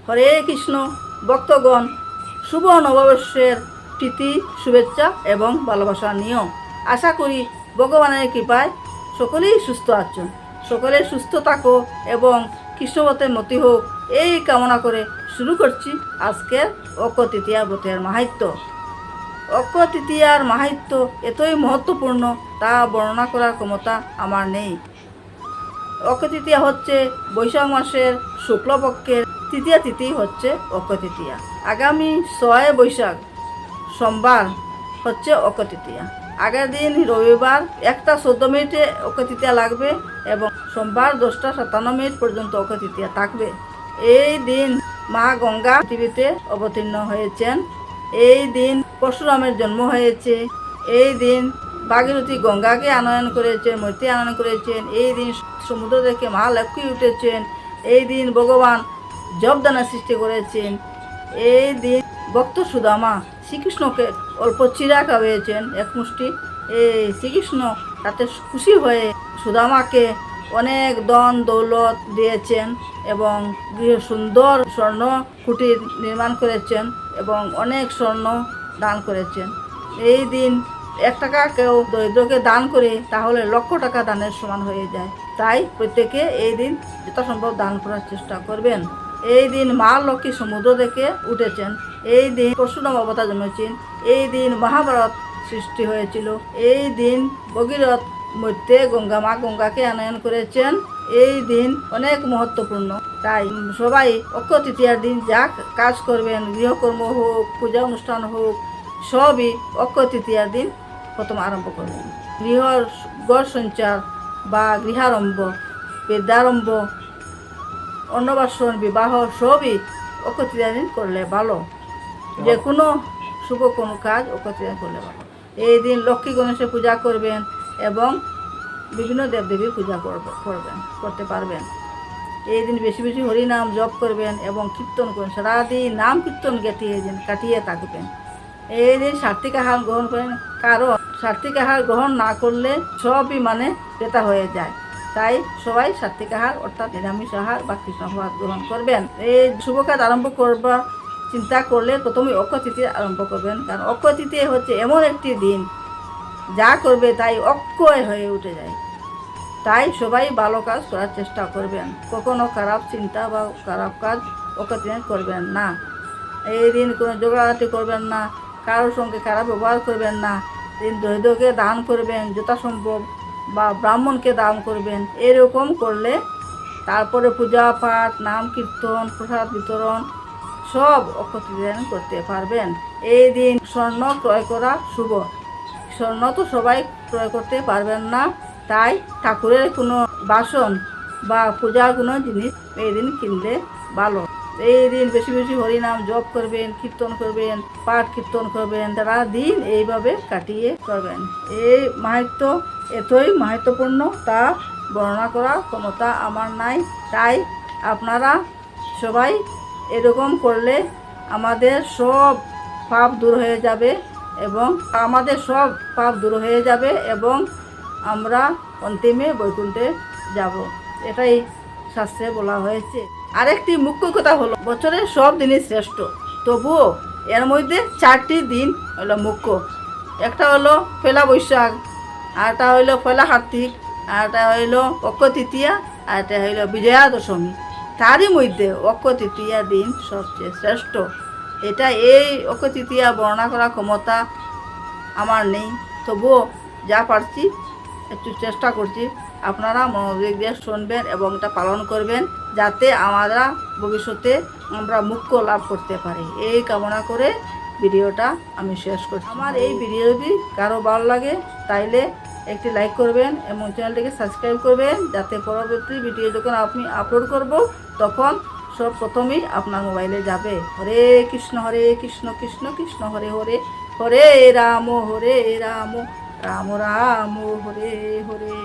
হরে কৃষ্ণ ভক্তগণ, শুভ নববর্ষের প্রীতি, শুভেচ্ছা এবং ভালোবাসা নিয়েও আশা করি ভগবানের কৃপায় সকলেই সুস্থ আছেন। সকলে সুস্থ থাকো এবং কৃষ্ণবতের মতি হোক, এই কামনা করে শুরু করছি আজকের অক্ষয় তৃতীয়া ব্রতের মাহাত্ম্য। অক্ষয় তৃতীয়ার মাহাত্ম্য এতই মহত্বপূর্ণ, তা বর্ণনা করার ক্ষমতা আমার নেই। অক্ষয় তৃতীয়া হচ্ছে বৈশাখ মাসের শুক্লপক্ষের তৃতীয়া তিথি হচ্ছে অক্ষয় তৃতীয়া। আগামী 6 বৈশাখ সোমবার হচ্ছে অক্ষয় তৃতীয়া। আগের দিন রবিবার 1:14 অক্ষয় তৃতীয়া লাগবে এবং সোমবার 10:57 পর্যন্ত অক্ষয় তৃতীয়া থাকবে। এই দিন মা গঙ্গা পৃথিবীতে অবতীর্ণ হয়েছেন। এই দিন পরশুরামের জন্ম হয়েছে। এই দিন ভাগীরথী গঙ্গাকে আনয়ন করেছেন, মূর্তি আনয়ন করেছেন। এই দিন সমুদ্র থেকে মা লক্ষ্মী উঠেছেন। এই দিন ভগবান জবদানা সৃষ্টি করেছেন। এই দিন ভক্ত সুদামা শ্রীকৃষ্ণকে অল্প চিরা খাওয়িয়েছেন, এক মুষ্টি। এই শ্রীকৃষ্ণ তাতে খুশি হয়ে সুদামাকে অনেক ধন দৌলত দিয়েছেন এবং সুন্দর স্বর্ণ কুটির নির্মাণ করেছেন এবং অনেক স্বর্ণ দান করেছেন। এই দিন 1 টাকা কেউ দরিদ্রকে দান করে তাহলে লক্ষ টাকা দানের সমান হয়ে যায়। তাই প্রত্যেকে এই দিন যথাসম্ভব দান করার চেষ্টা করবেন। এই দিন মা লক্ষ্মী সমুদ্র থেকে উঠেছেন। এই দিন পরশুরাম অবতার জন্মেছেন। এই দিন মহাভারত সৃষ্টি হয়েছিল। এই দিন ভগীরথ মধ্যে মা গঙ্গাকে আনয়ন করেছেন। এই দিন অনেক মহত্বপূর্ণ। তাই সবাই অক্ষয় তৃতীয়ার দিন যা কাজ করবেন, গৃহকর্ম হোক, পূজা অনুষ্ঠান হোক, সবই অক্ষয় তৃতীয়ার দিন প্রথম আরম্ভ করবেন। গৃহ সঞ্চার বা গৃহারম্ভ, বিদ্যারম্ভ, অন্নবাসন, বিবাহ সবই অক্ষয় তৃতীয়ার দিন করলে ভালো। যে কোনো শুভ কোনো কাজ অক্ষয় তৃতীয়া করলে ভালো। এই দিন লক্ষ্মী গণেশের পূজা করবেন এবং বিভিন্ন দেবদেবীর পূজা করতে পারবেন। এই দিন বেশি বেশি হরিনাম জপ করবেন এবং কীর্তন করবেন। সারাদিন নাম কীর্তন কাটিয়ে থাকবেন। এই দিন সাত্বিক আহার গ্রহণ করেন, কারণ সাত্বিক আহার গ্রহণ না করলে সবই পেতা হয়ে যায়। তাই সবাই সাত্বিক আহার অর্থাৎ নিরামিষ আহার বা কৃষ্ণাহার গ্রহণ করবেন। এই শুভ কাজ আরম্ভ করবার চিন্তা করলে প্রথমে অক্ষয় তৃতীয়া আরম্ভ করবেন, কারণ অক্ষয় তৃতীয়া হচ্ছে এমন একটি দিন যা করবে তাই অক্ষয় হয়ে উঠে যায়। তাই সবাই ভালো কাজ করার চেষ্টা করবেন। কখনো খারাপ চিন্তা বা খারাপ কাজ অক্ষয় তৃতীয়া করবেন না। এই দিন কোনো ঝগড়াঝাটি করবেন না, কারোর সঙ্গে খারাপ ব্যবহার করবেন না। দিন দরিদ্রকে দান করবেন যথাসম্ভব বা ব্রাহ্মণকে দান করবেন। এরকম করলে তারপরে পূজা পাঠ, নাম কীর্তন, প্রসাদ বিতরণ সব অক্ষয় তৃতীয়া করতে পারবেন। এই দিন স্বর্ণ ক্রয় করা শুভ। স্বর্ণ তো সবাই ক্রয় করতে পারবেন না, তাই ঠাকুরের কোনো বাসন বা পূজার কোনো জিনিস এই দিন কিনলে ভালো। এই দিন বেশি বেশি হরিনাম জপ করবেন, কীর্তন করবেন, পাঠ কীর্তন করবেন, তারা দিন এইভাবে কাটিয়ে করবেন। এই মাহাত্ম্য এতই মাহাত্ম্যপূর্ণ, তা বর্ণনা করার ক্ষমতা আমার নাই। তাই আপনারা সবাই এরকম করলে আমাদের সব পাপ দূর হয়ে যাবে এবং আমরা অন্তিমে বৈকুণ্ঠে যাব, এটাই শাস্ত্রে বলা হয়েছে। আরেকটি মুখ্য কথা হলো বছরের সব দিনই শ্রেষ্ঠ, তবুও এর মধ্যে 4টি দিন হলো মুখ্য। একটা হলো পয়লা বৈশাখ, আরটা হইলো পয়লা কার্তিক, আরটা হইলো অক্ষয় তৃতীয়া, আরটা হইলো বিজয়া দশমী। তারই মধ্যে অক্ষয় তৃতীয়া দিন সবচেয়ে শ্রেষ্ঠ। এই অক্ষয় তৃতীয়া বর্ণনা করার ক্ষমতা আমার নেই, তবুও যা পারছি একটু চেষ্টা করছি। আপনারা মনোযোগ দিয়ে শুনবেন এবং এটা পালন করবেন, যাতে আমরা ভবিষ্যতে মুক্তি লাভ করতে পারি। এই কামনা করে ভিডিওটা আমি শেষ করছি। আমার এই ভিডিও যদি কারো ভালো লাগে তাইলে একটি লাইক করবেন এবং চ্যানেলটিকে সাবস্ক্রাইব করবেন, যাতে পরবর্তী ভিডিও যখন আপনি আপলোড করব তখন সব প্রথমেই আপনার মোবাইলে যাবে। হরে কৃষ্ণ কৃষ্ণ কৃষ্ণ হরে হরে, হরে রাম রাম রাম হরে হরে।